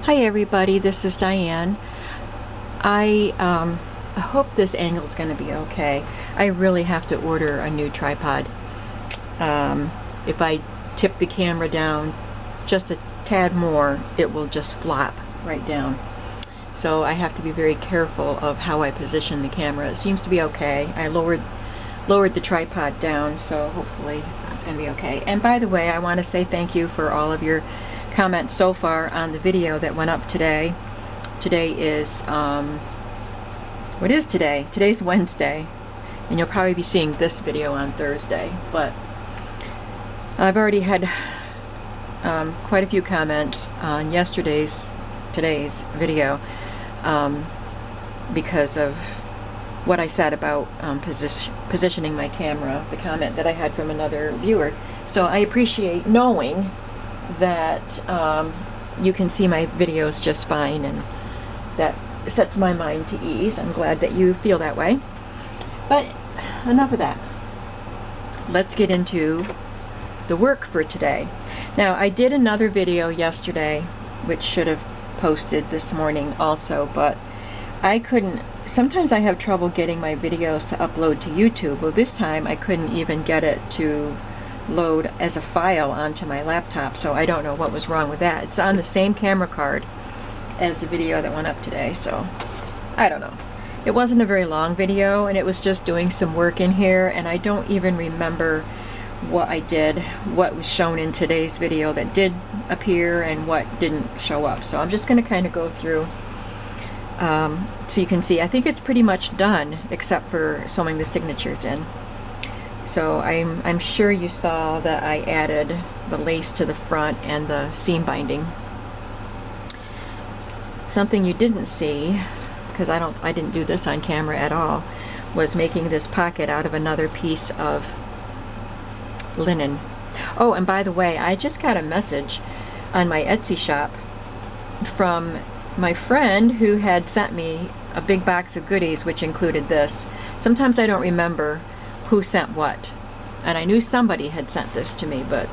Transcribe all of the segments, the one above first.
Hi everybody, this is Diane. I hope this angle is going to be okay. I really have to order a new tripod. If I tip the camera down just a tad more, it will just flop right down. So I have to be very careful of how I position the camera. It seems to be okay. I lowered the tripod down, so hopefully it's going to be okay. And by the way, I want to say thank you for all of your comments so far on the video that went up today. Today is, what is today? Today's Wednesday, and you'll probably be seeing this video on Thursday, but I've already had quite a few comments on today's video because of what I said about positioning my camera, the comment that I had from another viewer. So I appreciate knowing that you can see my videos just fine, and that sets my mind to ease. I'm glad that you feel that way. But enough of that. Let's get into the work for today. Now, I did another video yesterday, which should have posted this morning also, but I couldn't. Sometimes I have trouble getting my videos to upload to YouTube. Well, this time I couldn't even get it to load as a file onto my laptop, so I don't know what was wrong with that. It's on the same camera card as the video that went up today, so I don't know. It wasn't a very long video, and it was just doing some work in here, and I don't even remember what I did, what was shown in today's video that did appear and what didn't show up. So I'm just going to kind of go through so you can see. I think it's pretty much done except for sewing the signatures in. So I'm sure you saw that I added the lace to the front and the seam binding. Something you didn't see, because I didn't do this on camera at all, was making this pocket out of another piece of linen. Oh, and by the way, I just got a message on my Etsy shop from my friend who had sent me a big box of goodies, which included this. Sometimes I don't remember who sent what, and I knew somebody had sent this to me, but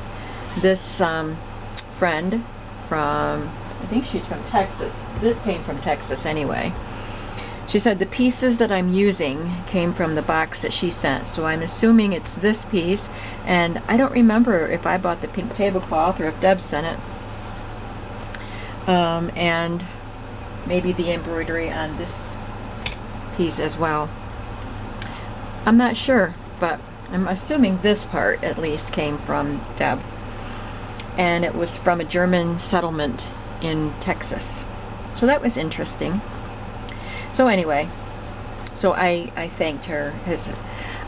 this friend from, I think she's from Texas. This came from Texas anyway. She said the pieces that I'm using came from the box that she sent, so I'm assuming it's this piece, and I don't remember if I bought the pink tablecloth or if Deb sent it. And maybe the embroidery on this piece as well. I'm not sure, but I'm assuming this part at least came from Deb. And it was from a German settlement in Texas. So that was interesting. So anyway, so I thanked her.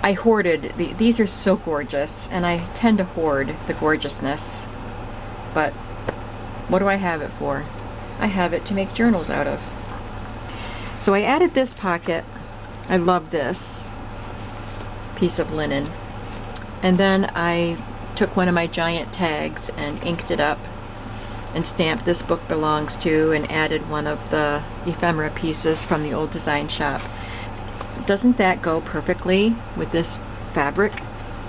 I hoarded, these are so gorgeous, and I tend to hoard the gorgeousness. But what do I have it for? I have it to make journals out of. So I added this pocket. I love this piece of linen. And then I took one of my giant tags and inked it up and stamped "This Book Belongs To" and added one of the ephemera pieces from the old design shop. Doesn't that go perfectly with this fabric?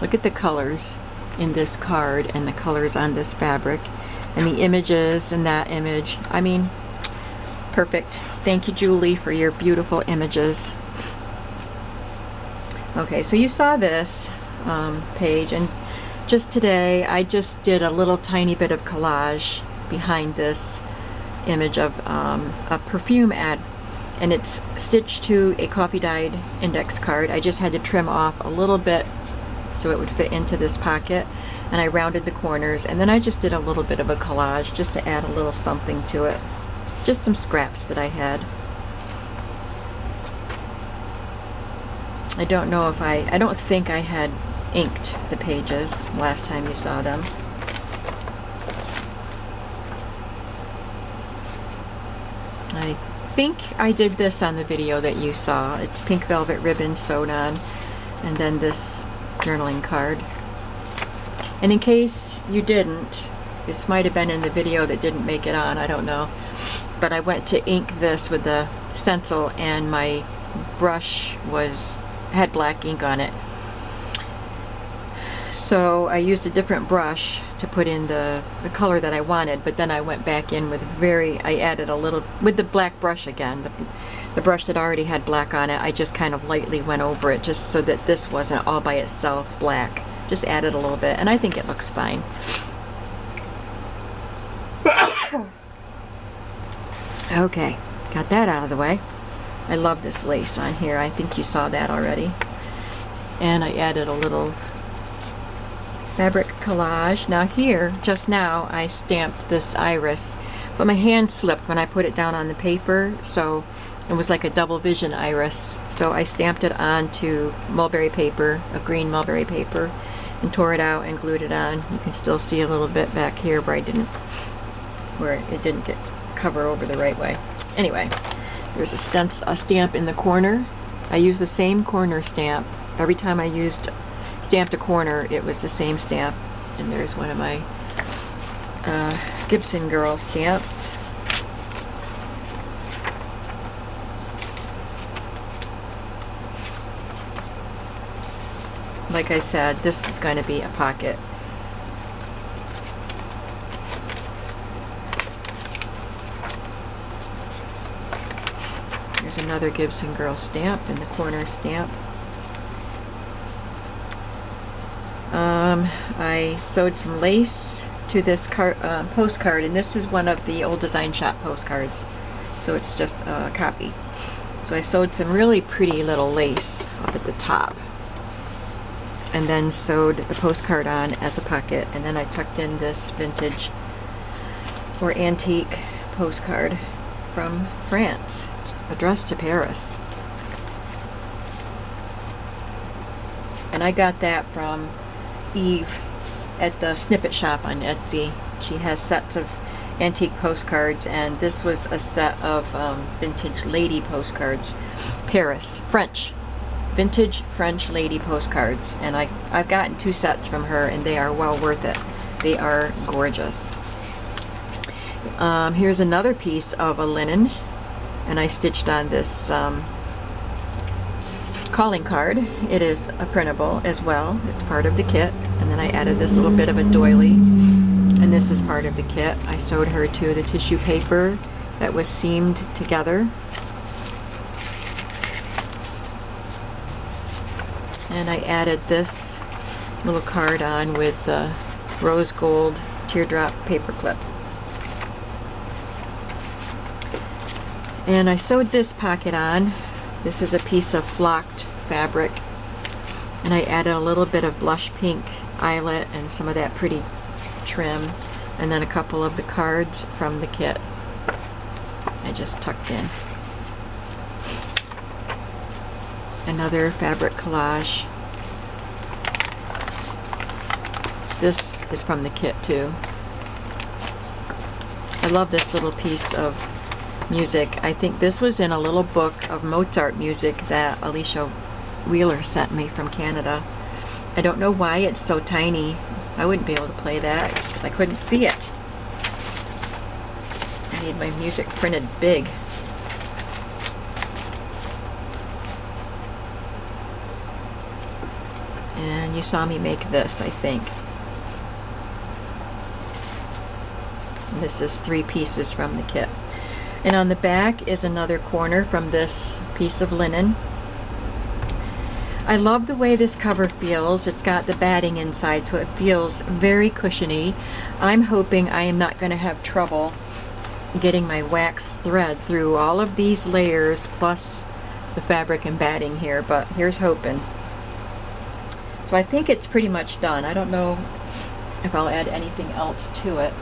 Look at the colors in this card and the colors on this fabric and the images in that image. I mean, perfect. Thank you, Julie, for your beautiful images. Okay, so you saw this page, and just today I just did a little tiny bit of collage behind this image of a perfume ad, and it's stitched to a coffee dyed index card. I just had to trim off a little bit so it would fit into this pocket, and I rounded the corners, and then I just did a little bit of a collage just to add a little something to it. Just some scraps that I had. I don't know if I don't think I had inked the pages last time you saw them. I think I did this on the video that you saw. It's pink velvet ribbon sewed on, and then this journaling card. And in case you didn't, this might have been in the video that didn't make it on, I don't know. But I went to ink this with the stencil, and my brush had black ink on it. So I used a different brush to put in the color that I wanted, but then I went back in with I added a little, with the black brush again, the brush that already had black on it. I just kind of lightly went over it just so that this wasn't all by itself black. Just added a little bit, and I think it looks fine. Okay, got that out of the way. I love this lace on here. I think you saw that already. And I added a little fabric collage. Now here, just now, I stamped this iris, but my hand slipped when I put it down on the paper, so it was like a double vision iris. So I stamped it onto mulberry paper, a green mulberry paper, and tore it out and glued it on. You can still see a little bit back here where it didn't get cover over the right way. Anyway, there's a stamp in the corner. I used the same corner stamp. Every time I stamped a corner, it was the same stamp. And there's one of my Gibson Girl stamps. Like I said, this is going to be a pocket. There's another Gibson Girl stamp in the corner stamp. I sewed some lace to this postcard, and this is one of the old design shop postcards, so it's just a copy. So I sewed some really pretty little lace up at the top, and then sewed the postcard on as a pocket, and then I tucked in this vintage or antique postcard from France, addressed to Paris. And I got that from Eve at the Snippet Shop on Etsy. She has sets of antique postcards, and this was a set of vintage lady postcards. Paris, French. Vintage French lady postcards. And I've gotten 2 sets from her, and they are well worth it. They are gorgeous. Here's another piece of a linen, and I stitched on this calling card. It is a printable as well. It's part of the kit. And then I added this little bit of a doily, and this is part of the kit. I sewed her to the tissue paper that was seamed together. And I added this little card on with the rose gold teardrop paper clip. And I sewed this pocket on. This is a piece of flocked fabric, and I added a little bit of blush pink eyelet and some of that pretty trim, and then a couple of the cards from the kit I just tucked in. Another fabric collage. This is from the kit too. I love this little piece of music. I think this was in a little book of Mozart music that Alicia Wheeler sent me from Canada. I don't know why it's so tiny. I wouldn't be able to play that because I couldn't see it. I need my music printed big. And you saw me make this, I think. And this is 3 pieces from the kit. And on the back is another corner from this piece of linen. I love the way this cover feels. It's got the batting inside, so it feels very cushiony. I'm hoping I am not going to have trouble getting my wax thread through all of these layers plus the fabric and batting here, but here's hoping. So I think it's pretty much done. I don't know if I'll add anything else to it.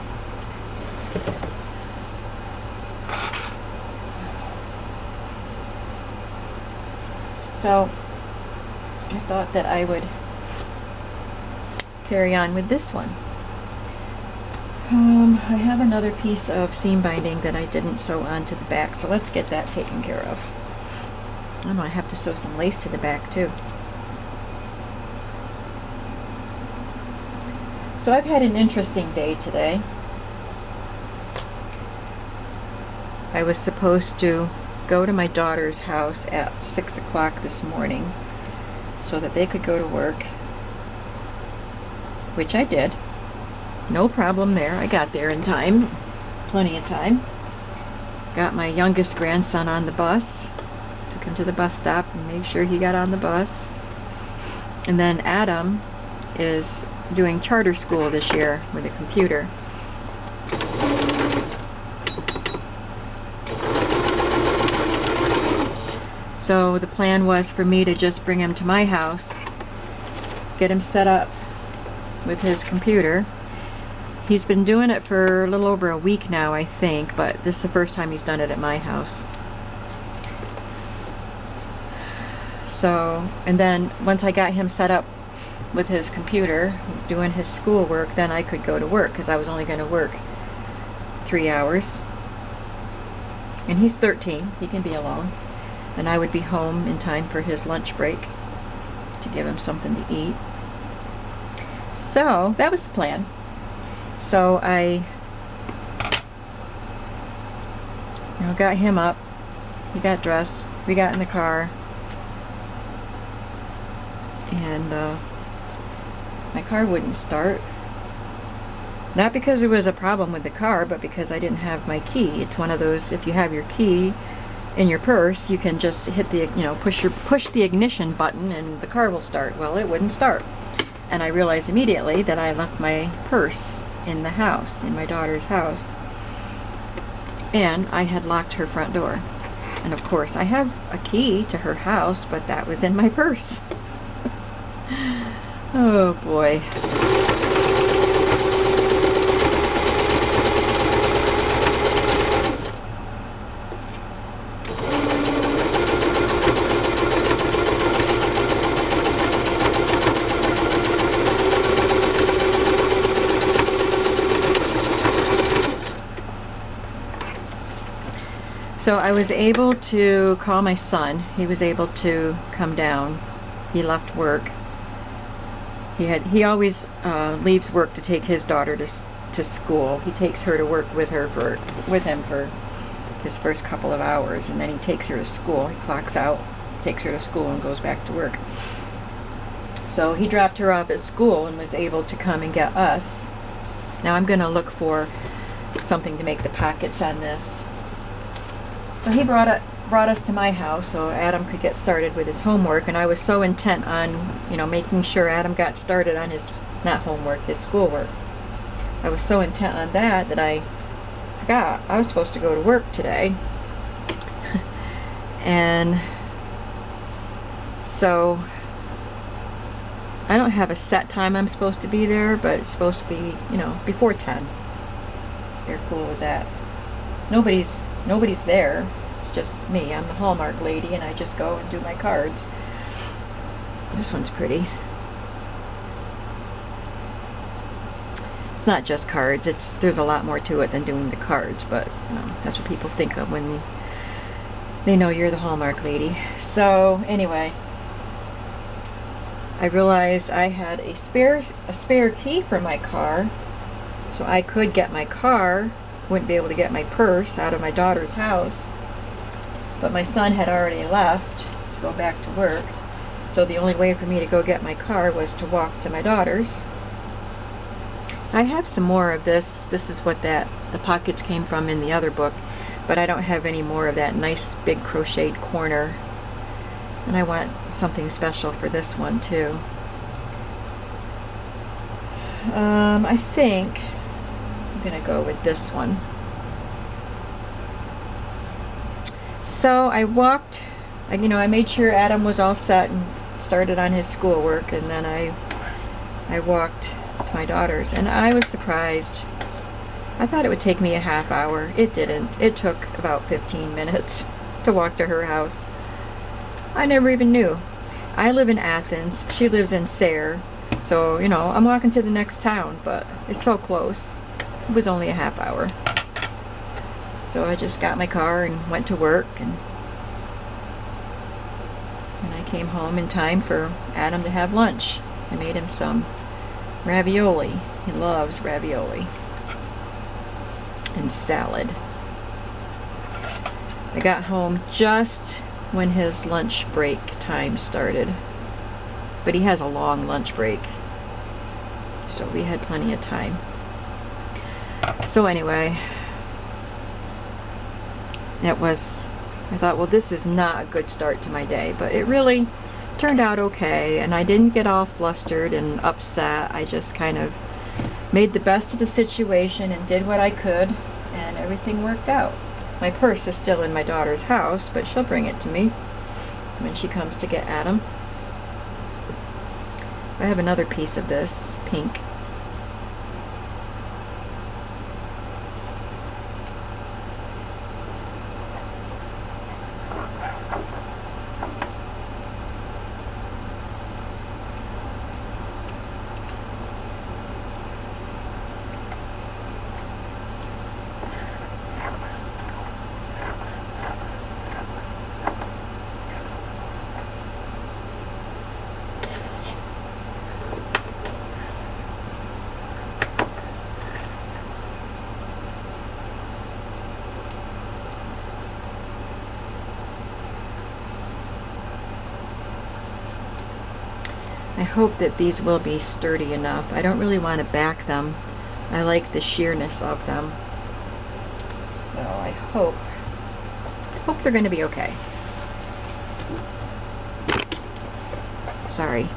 So I thought that I would carry on with this one. I have another piece of seam binding that I didn't sew onto the back, so let's get that taken care of. Oh no, I have to sew some lace to the back too. So I've had an interesting day today. I was supposed to go to my daughter's house at 6 o'clock this morning so that they could go to work. which I did. No problem there. I got there in time. Plenty of time. Got my youngest grandson on the bus. Took him to the bus stop and made sure he got on the bus. And then Adam is doing charter school this year with a computer. So the plan was for me to just bring him to my house, get him set up with his computer. He's been doing it for a little over a week now, I think, but this is the first time he's done it at my house. So, and then once I got him set up with his computer, doing his schoolwork, then I could go to work, because I was only going to work 3 hours. And he's 13, he can be alone. And I would be home in time for his lunch break to give him something to eat. So that was the plan. So I got him up, he got dressed, we got in the car, and my car wouldn't start. Not because there was a problem with the car, but because I didn't have my key. It's one of those, if you have your key in your purse, you can just hit the, push the ignition button and the car will start. Well, it wouldn't start. And I realized immediately that I left my purse in the house, in my daughter's house. And I had locked her front door. And of course, I have a key to her house, but that was in my purse. Oh boy. So I was able to call my son. He was able to come down. He left work. He always leaves work to take his daughter to school. He takes her to work with him for his first couple of hours, and then he takes her to school. He clocks out, takes her to school, and goes back to work. So he dropped her off at school and was able to come and get us. Now I'm going to look for something to make the pockets on this. So he brought us to my house so Adam could get started with his homework, and I was so intent on, making sure Adam got started on his, not homework, his schoolwork. I was so intent on that I forgot I was supposed to go to work today. And so I don't have a set time I'm supposed to be there, but it's supposed to be, before 10. They're cool with that. Nobody's there. It's just me. I'm the Hallmark lady, and I just go and do my cards. This one's pretty. It's not just cards. There's a lot more to it than doing the cards, but that's what people think of when they know you're the Hallmark lady. So anyway, I realized I had a spare key for my car, so I could get my car. Wouldn't be able to get my purse out of my daughter's house, but my son had already left to go back to work, so the only way for me to go get my car was to walk to my daughter's. I have some more of this. This is what the pockets came from in the other book, but I don't have any more of that nice big crocheted corner, and I want something special for this one too. I think I'm gonna go with this one. So I walked, I made sure Adam was all set and started on his schoolwork, and then I walked to my daughter's, and I was surprised. I thought it would take me a half hour. It didn't. It took about 15 minutes to walk to her house. I never even knew. I live in Athens. She lives in Sayre. So, I'm walking to the next town, but it's so close. It was only a half hour. So I just got my car and went to work, and I came home in time for Adam to have lunch. I made him some ravioli. He loves ravioli. And salad. I got home just when his lunch break time started. But he has a long lunch break. so we had plenty of time. So anyway, I thought, well, this is not a good start to my day, but it really turned out okay, and I didn't get all flustered and upset. I just kind of made the best of the situation and did what I could, and everything worked out. My purse is still in my daughter's house, but she'll bring it to me when she comes to get Adam. I have another piece of this pink. I hope that these will be sturdy enough. I don't really want to back them. I like the sheerness of them. So I hope they're going to be okay. Sorry.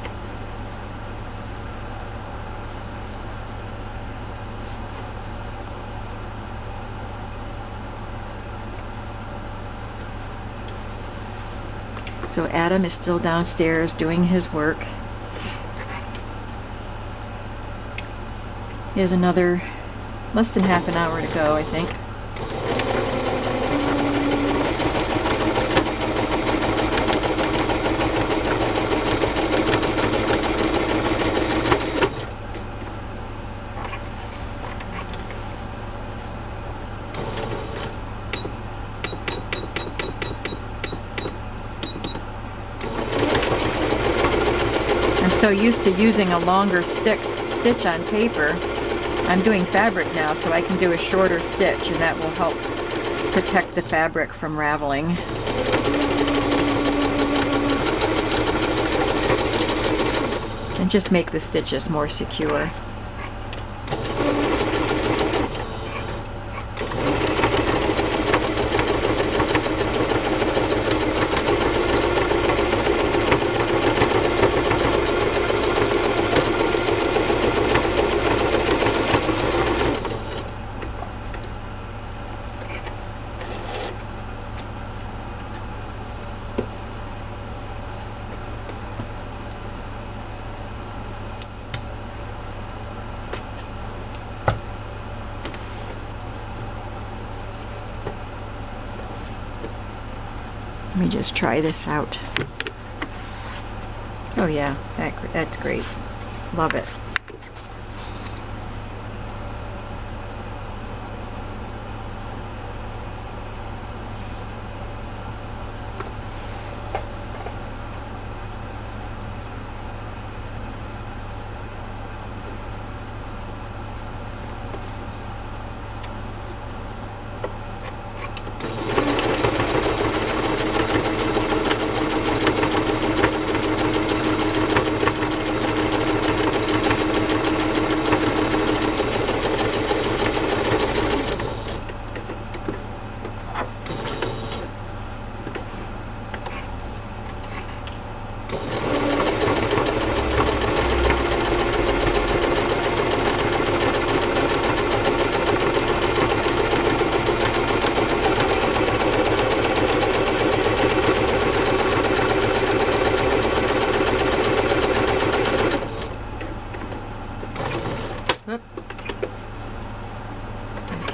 So Adam is still downstairs doing his work. He has another less than half an hour to go, I think. I'm so used to using a longer stitch on paper. I'm doing fabric now, so I can do a shorter stitch, and that will help protect the fabric from raveling. And just make the stitches more secure. Let me just try this out. Oh yeah, that's great. Love it.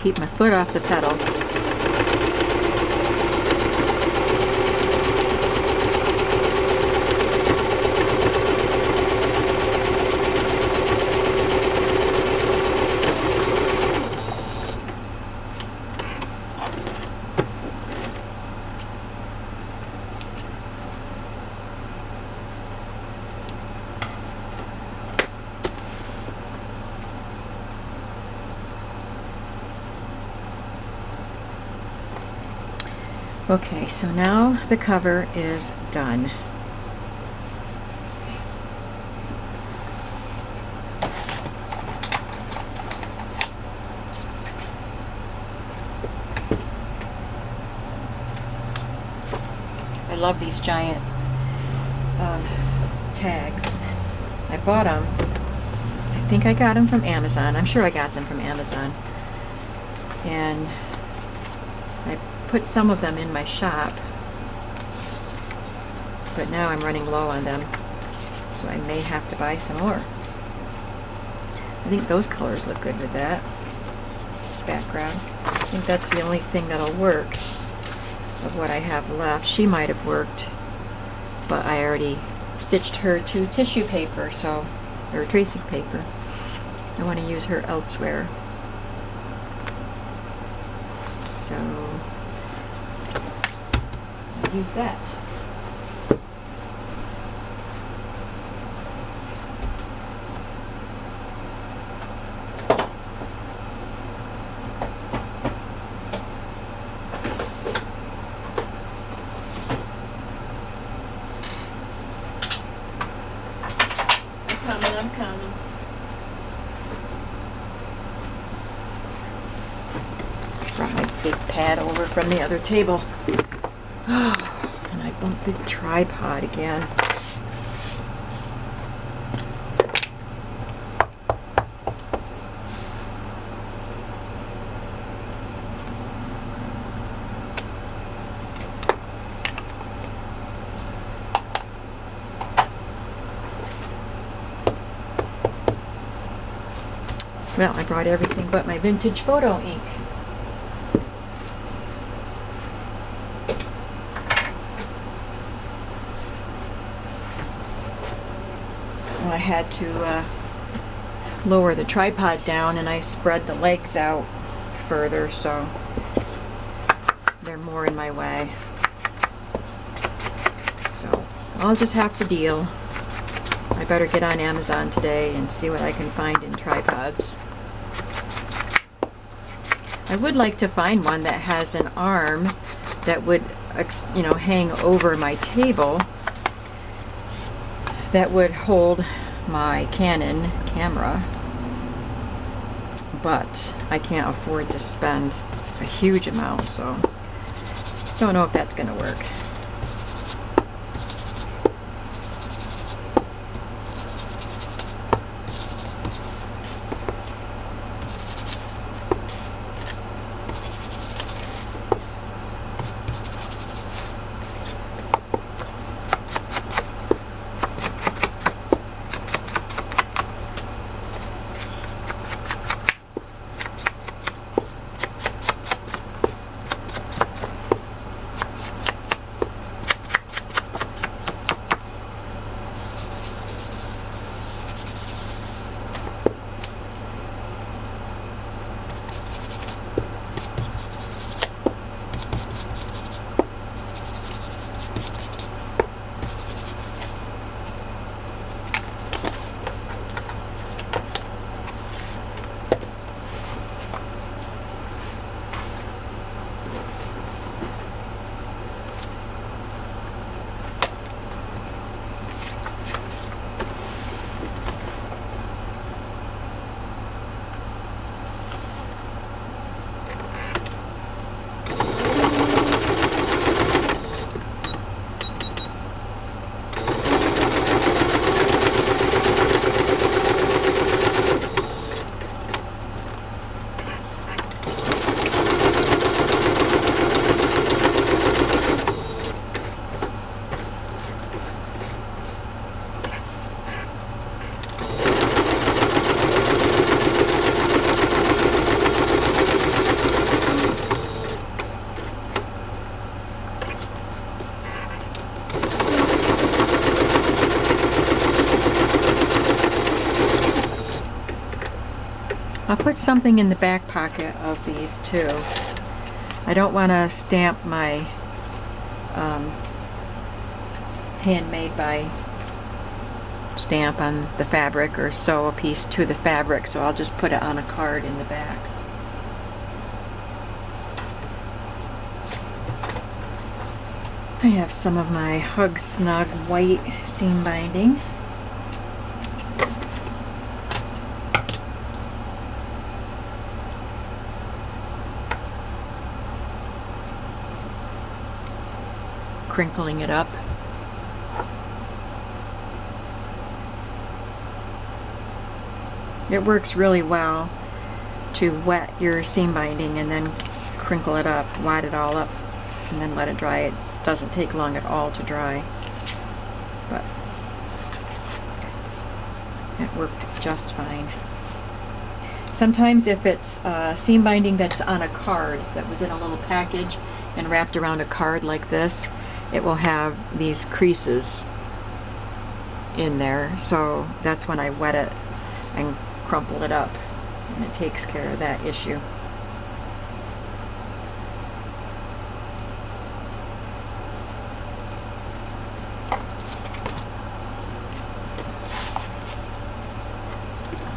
Keep my foot off the pedal. Okay, so now the cover is done. love these giant tags. I bought them. I think I got them from Amazon. I'm sure I got them from Amazon. And I put some of them in my shop. But now I'm running low on them. So I may have to buy some more. I think those colors look good with that background. I think that's the only thing that'll work of what I have left. She might have worked, but I already stitched her to tissue paper, so, or tracing paper. I want to use her elsewhere. So, I'll use that. I'm coming. Brought my big pad over from the other table. Oh, and I bumped the tripod again. Well, I brought everything but my vintage photo ink. Well, I had to lower the tripod down, and I spread the legs out further, so they're more in my way. So I'll just have to deal. I better get on Amazon today and see what I can find in tripods. I would like to find one that has an arm that would, you know, hang over my table, that would hold my Canon camera, but I can't afford to spend a huge amount, so don't know if that's going to work. I'll put something in the back pocket of these too. I don't want to stamp my handmade by stamp on the fabric or sew a piece to the fabric, so I'll just put it on a card in the back. I have some of my Hug Snug white seam binding. crinkling it up. It works really well to wet your seam binding and then crinkle it up, wad it all up, and then let it dry. It doesn't take long at all to dry, but it worked just fine. Sometimes if it's seam binding that's on a card that was in a little package and wrapped around a card like this, it will have these creases in there, so that's when I wet it and crumpled it up, and it takes care of that issue.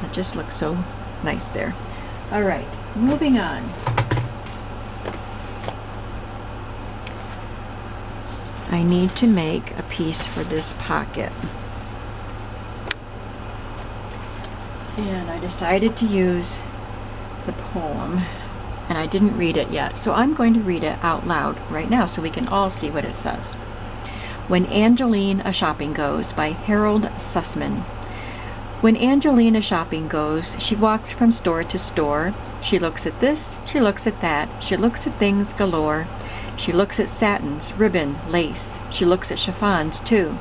It just looks so nice there. All right, moving on. I need to make a piece for this pocket. And I decided to use the poem, and I didn't read it yet, so I'm going to read it out loud right now so we can all see what it says. When Angeline a-shopping goes, by Harold Sussman. When Angeline a-shopping goes, she walks from store to store. She looks at this, she looks at that, she looks at things galore. She looks at satins, ribbon, lace. She looks at chiffons too.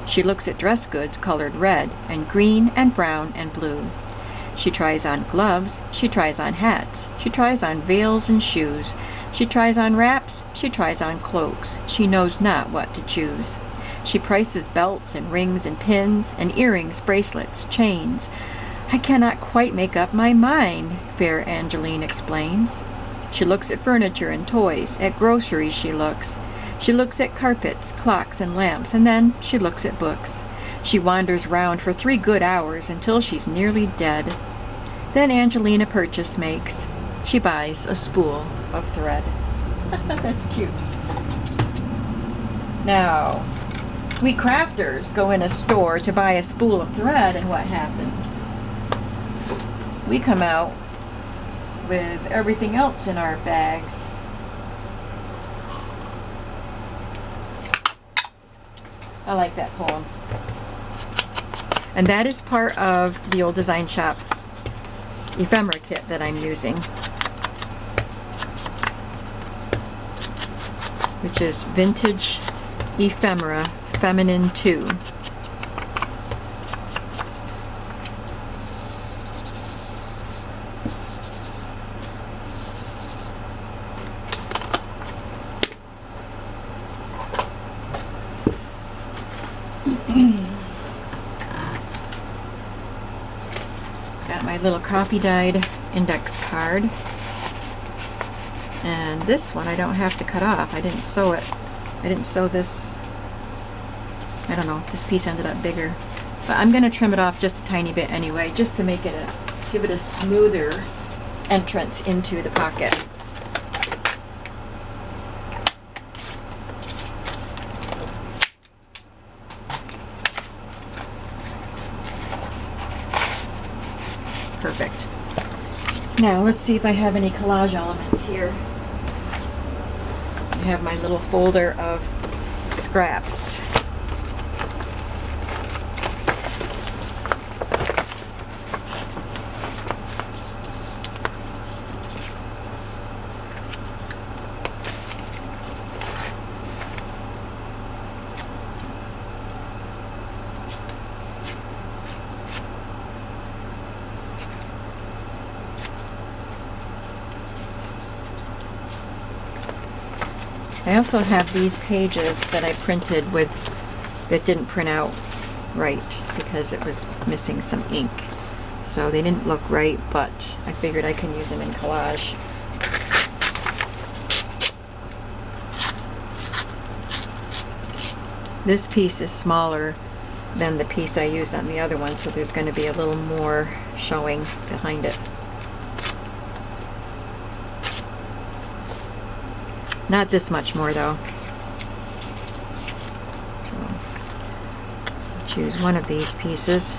She looks at dress goods colored red and green and brown and blue. She tries on gloves, she tries on hats, she tries on veils and shoes. She tries on wraps, she tries on cloaks. She knows not what to choose. She prices belts and rings and pins and earrings, bracelets, chains. I cannot quite make up my mind, fair Angeline explains. She looks at furniture and toys, at groceries she looks. She looks at carpets, clocks, and lamps, and then she looks at books. She wanders round for 3 good hours until she's nearly dead. Then Angelina purchase makes. She buys a spool of thread. That's cute. Now, we crafters go in a store to buy a spool of thread, and what happens? We come out with everything else in our bags. I like that poem. And that is part of the Old Design Shop's ephemera kit that I'm using, which is Vintage Ephemera Feminine 2. Got my little copy dyed index card, and this one I don't have to cut off. I didn't sew it. I didn't sew this. I don't know, this piece ended up bigger, but I'm going to trim it off just a tiny bit anyway, just to make it give it a smoother entrance into the pocket. Perfect. Now let's see if I have any collage elements here. I have my little folder of scraps. I also have these pages that I printed that didn't print out right because it was missing some ink. So they didn't look right, but I figured I can use them in collage. This piece is smaller than the piece I used on the other one, so there's going to be a little more showing behind it. Not this much more though. So, I'll choose one of these pieces.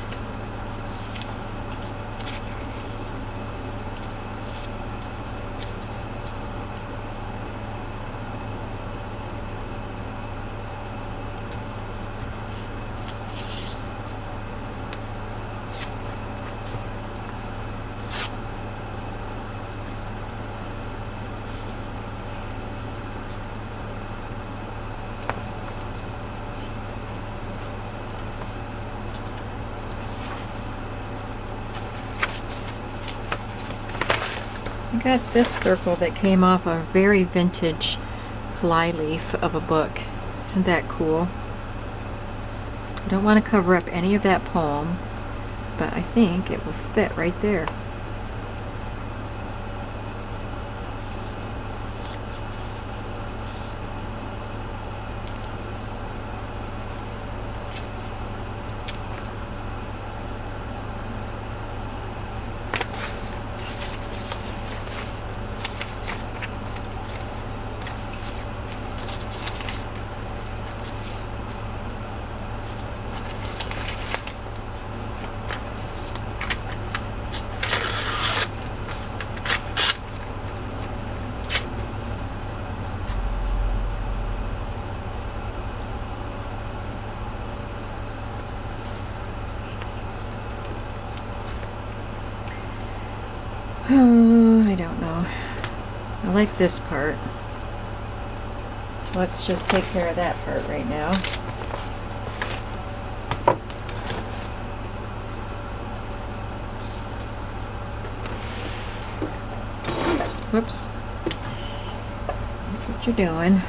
I got this circle that came off a very vintage flyleaf of a book. Isn't that cool? I don't want to cover up any of that poem, but I think it will fit right there. I don't know. I like this part. Let's just take care of that part right now. Whoops. That's what you're doing.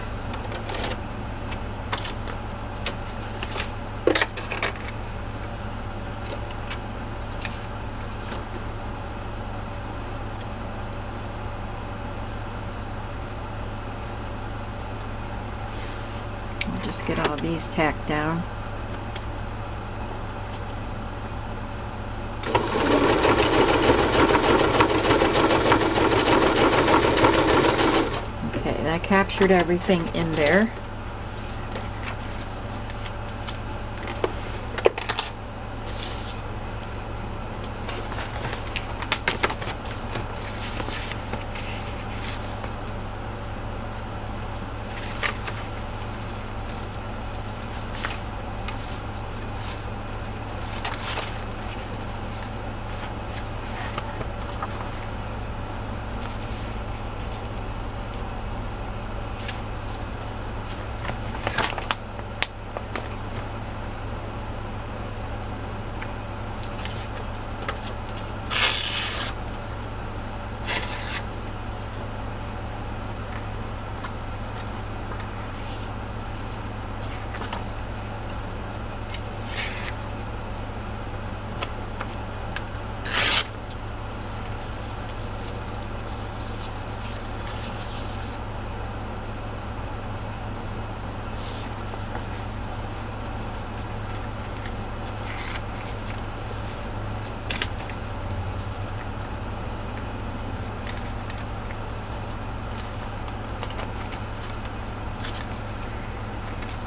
Just get all these tacked down. Okay, that captured everything in there.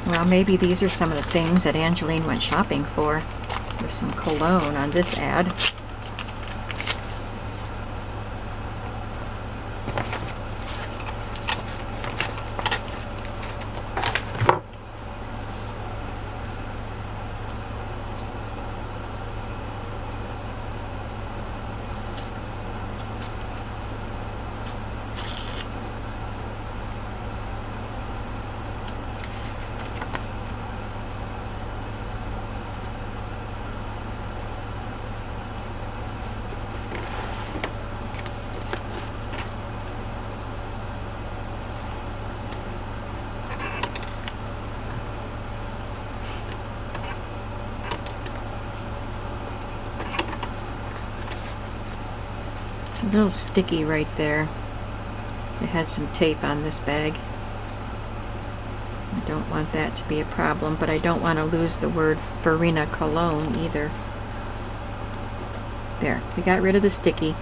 Well, maybe these are some of the things that Angeline went shopping for. There's some cologne on this ad. A little sticky right there. It has some tape on this bag. I don't want that to be a problem, but I don't want to lose the word Farina Cologne either. There, we got rid of the sticky.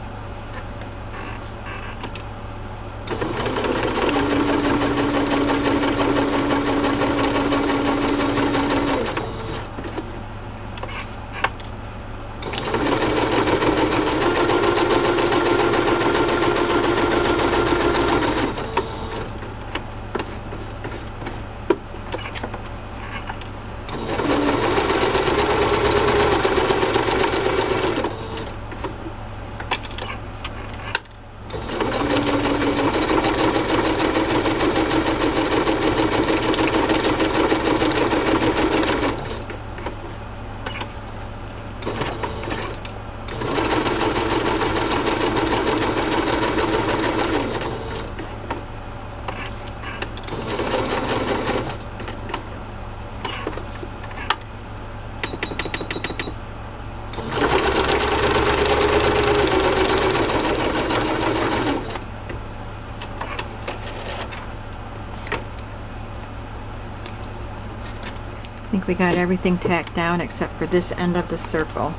think we got everything tacked down except for this end of the circle.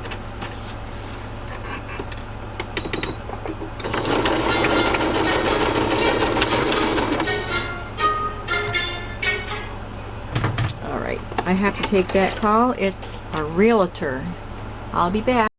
All right, I have to take that call. It's a realtor. I'll be back.